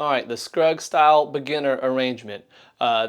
All right, the Scruggs style beginner arrangement.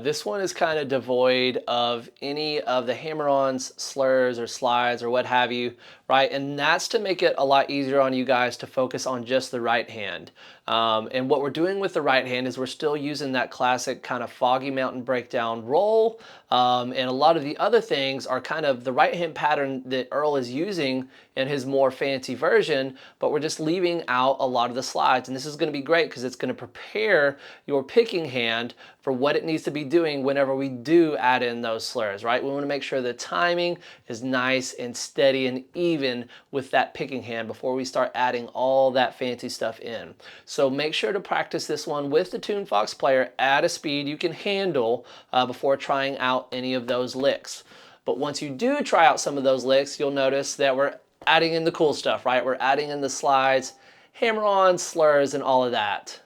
This one is kind of devoid of any of the hammer-ons, slurs, or slides, or what have you, right? And that's to make it a lot easier on you guys to focus on just the right hand. And what we're doing with the right hand is we're still using that classic kind of Foggy mountain breakdown roll. And a lot of the other things are kind of the right hand pattern that Earl is using in his more fancy version, but we're just leaving out a lot of the slides. And this is going to be great because it's going to prepare your picking hand for what it needs to be doing whenever we do add in those slurs, right? We want to make sure the timing is nice and steady and even with that picking hand before we start adding all that fancy stuff in. So make sure to practice this one with the Tune Fox player at a speed you can handle before trying out any of those licks. But once you do try out some of those licks, you'll notice that we're adding in the cool stuff, right? We're adding in the slides, hammer-on, slurs, and all of that.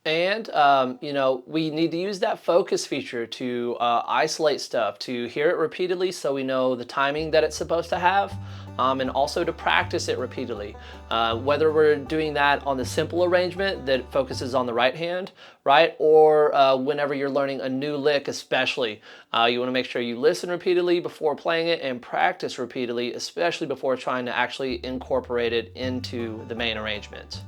And, we need to use that focus feature to isolate stuff, to hear it repeatedly so we know the timing that it's supposed to have, and also to practice it repeatedly. Whether we're doing that on the simple arrangement that focuses on the right hand, right? Or whenever you're learning a new lick especially. You want to make sure you listen repeatedly before playing it and practice repeatedly, especially before trying to actually incorporate it into the main arrangement.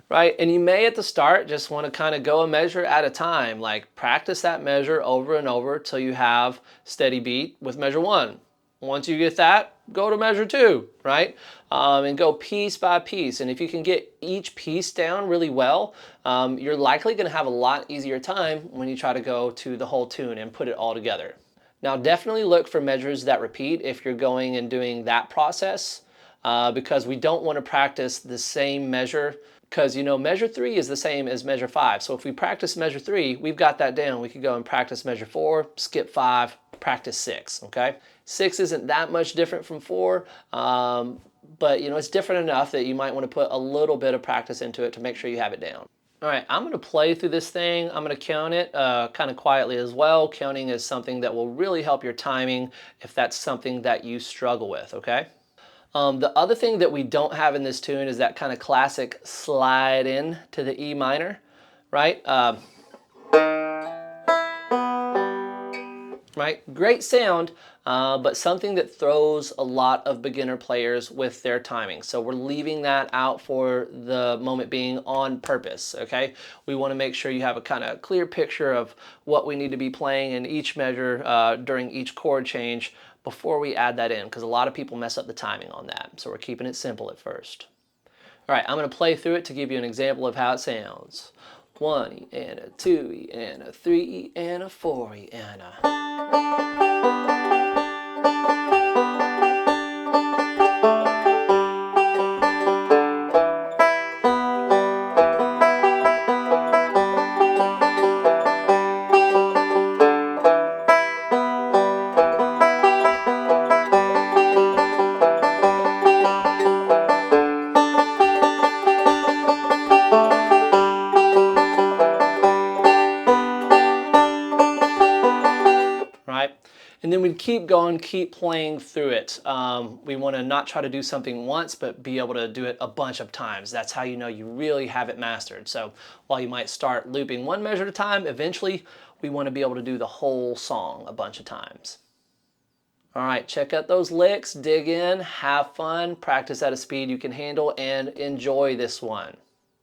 Right, and you may at the start just want to kind of go a measure at a time, like practice that measure over and over till you have steady beat with measure 1. Once you get that, go to measure 2, right? And go piece by piece. And if you can get each piece down really well, you're likely going to have a lot easier time when you try to go to the whole tune and put it all together. Now definitely look for measures that repeat if you're going and doing that process, because we don't want to practice the same measure, because measure 3 is the same as measure 5. So if we practice measure 3, we've got that down. We could go and practice measure 4, skip 5, practice 6, okay? 6 isn't that much different from 4, but it's different enough that you might want to put a little bit of practice into it to make sure you have it down. All right, I'm going to play through this thing. I'm going to count it kind of quietly as well. Counting is something that will really help your timing if that's something that you struggle with, okay? The other thing that we don't have in this tune is that kind of classic slide in to the E minor, right? Right, great sound, but something that throws a lot of beginner players with their timing. So we're leaving that out for the moment being on purpose, okay? We want to make sure you have a kind of clear picture of what we need to be playing in each measure during each chord change before we add that in, because a lot of people mess up the timing on that. So we're keeping it simple at first. All right, I'm going to play through it to give you an example of how it sounds. 1 E and a 2 E and a 3 E and a 4 E and a... Right? And then we keep going, keep playing through it. We want to not try to do something once, but be able to do it a bunch of times. That's how you know you really have it mastered. So while you might start looping one measure at a time, eventually we want to be able to do the whole song a bunch of times. All right, check out those licks, dig in, have fun, practice at a speed you can handle, and enjoy this one.